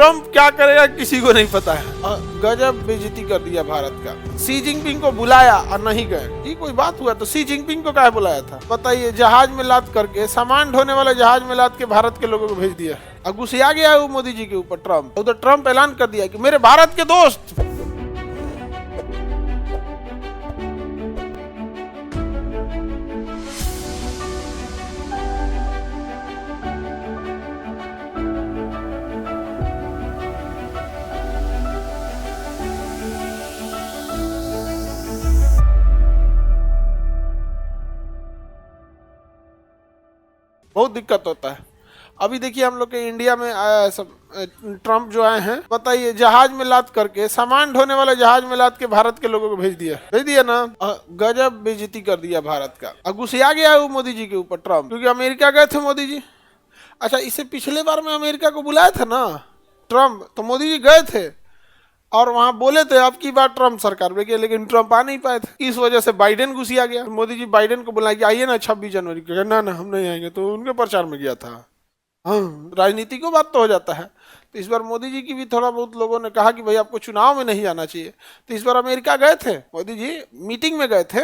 Trump क्या करेगा किसी को नहीं पता है। गजब बेइज्जती कर दिया भारत का। शी जिनपिंग को बुलाया और नहीं गए, ये कोई बात हुआ? तो शी जिनपिंग को क्या बुलाया था बताइए? जहाज में लाद करके, सामान ढोने वाले जहाज में लाद के भारत के लोगों को भेज दिया। अब गुस्सा गया है वो मोदी जी के ऊपर ट्रम्प। उधर ट्रम्प ऐलान कर दिया कि मेरे भारत के दोस्त बहुत दिक्कत होता है। अभी देखिए हम लोग के इंडिया में आया सब ट्रम्प जो आए हैं, बताइए जहाज में लाद करके, सामान ढोने वाले जहाज में लाद के भारत के लोगों को भेज दिया ना। गजब बेइज्जती कर दिया भारत का। अब गुस्सा गया है वो मोदी जी के ऊपर ट्रम्प, क्योंकि अमेरिका गए थे मोदी जी। अच्छा, इससे पिछले बार में अमेरिका को बुलाया था ना ट्रम्प, तो मोदी जी गए थे और वहां बोले थे अब की बार ट्रम्प सरकार में, लेकिन ट्रम्प आ नहीं पाए थे। इस वजह से बाइडेन घुसिया गया। मोदी जी बाइडेन को बुलाया कि आइए ना 26 जनवरी को। ना हम नहीं आएंगे, तो उनके प्रचार में गया था। हाँ, राजनीति को बात तो हो जाता है। तो इस बार मोदी जी की भी थोड़ा बहुत लोगों ने कहा कि भाई आपको चुनाव में नहीं जाना चाहिए। तो इस बार अमेरिका गए थे मोदी जी, मीटिंग में गए थे,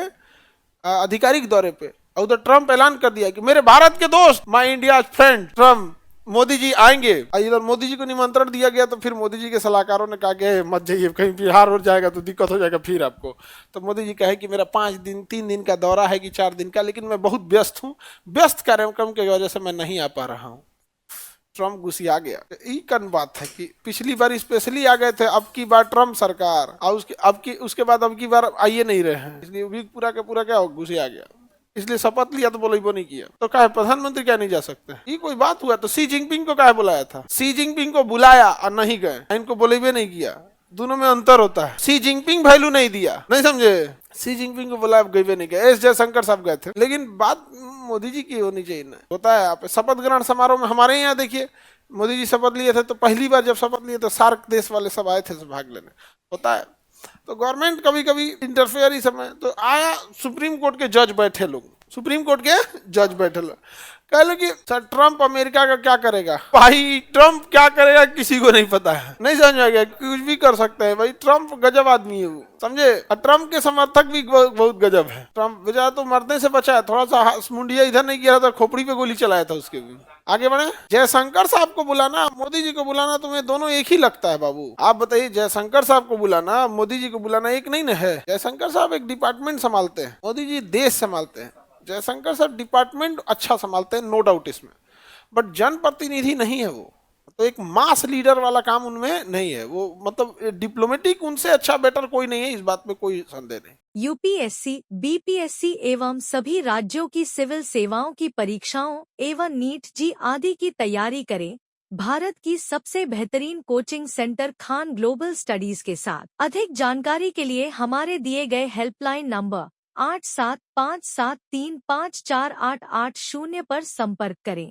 आधिकारिक दौरे पे, और उधर ट्रम्प ऐलान कर दिया कि मेरे भारत के दोस्त, माई India friend Trump, Modi ji आएंगे। इधर मोदी जी को निमंत्रण दिया गया, तो फिर मोदी जी के सलाहकारों ने कहा कि मत जाइए, कहीं बिहार हो जाएगा तो दिक्कत हो जाएगा फिर आपको। तो मोदी जी कहे कि मेरा 3 दिन का दौरा है कि 4 दिन का, लेकिन मैं बहुत व्यस्त हूँ, व्यस्त कार्यक्रम की वजह से मैं नहीं आ पा रहा हूँ। ट्रम्प गुस्सा गया। यही कन बात है कि पिछली बार स्पेशली आ गए थे, अब की बार ट्रम्प सरकार, और उसके बाद अब की बार आइए नहीं रहे हैं, इसलिए भी पूरा का पूरा क्या गुस्सा गया। इसलिए शपथ लिया तो बोलो नहीं किया, तो क्या प्रधानमंत्री क्या नहीं जा सकते? ये कोई बात हुआ? तो शी जिनपिंग को क्या बुलाया था? शी जिनपिंग को बुलाया और नहीं गए, इनको बोले नहीं किया। दोनों में अंतर होता है। शी जिनपिंग वैल्यू नहीं दिया, नहीं समझे? शी जिनपिंग को बुलाया, गए नहीं गए। एस जयशंकर साहब गए थे, लेकिन बात मोदी जी की होनी चाहिए ना। होता है आप शपथ ग्रहण समारोह में, हमारे यहाँ देखिए मोदी जी शपथ लिए थे, तो पहली बार जब शपथ लिए तो सार्क देश वाले सब आए थे भाग लेने। होता है तो गवर्नमेंट कभी कभी इंटरफेयर इस समय तो आया। सुप्रीम कोर्ट के जज बैठे लोग, सुप्रीम कोर्ट के जज बैठे लोग कह लो कि सर ट्रम्प अमेरिका का क्या करेगा? भाई ट्रम्प क्या करेगा किसी को नहीं पता है, नहीं समझ में गया, कुछ भी कर सकते हैं भाई। ट्रम्प गजब आदमी है वो, समझे? और ट्रम्प के समर्थक भी बहुत गजब है। ट्रम्प बेचारा तो मरने से बचा है, थोड़ा सा मुंडिया इधर नहीं किया था, खोपड़ी पे गोली चलाया था उसके भी। आगे बढ़े। जयशंकर साहब को बुलाना, मोदी जी को बुलाना, तुम्हें दोनों एक ही लगता है बाबू? आप बताइए, जयशंकर साहब को बुलाना, मोदी जी को बुलाना एक नहीं न है? जयशंकर साहब एक डिपार्टमेंट संभालते हैं, मोदी जी देश संभालते हैं। जयशंकर साहब डिपार्टमेंट अच्छा संभालते हैं, नो डाउट इसमें, बट जनप्रतिनिधि नहीं है वो। तो एक मास लीडर वाला काम उनमें नहीं है वो, मतलब डिप्लोमेटिक उनसे अच्छा बेटर कोई नहीं है, इस बात में कोई संदेह नहीं। यूपीएससी, बीपीएससी एवं सभी राज्यों की सिविल सेवाओं की परीक्षाओं एवं नीट जी आदि की तैयारी करें भारत की सबसे बेहतरीन coaching centre Khan global studies के साथ। अधिक जानकारी के लिए हमारे दिए गए हेल्पलाइन नंबर 8757354880 पर संपर्क करें।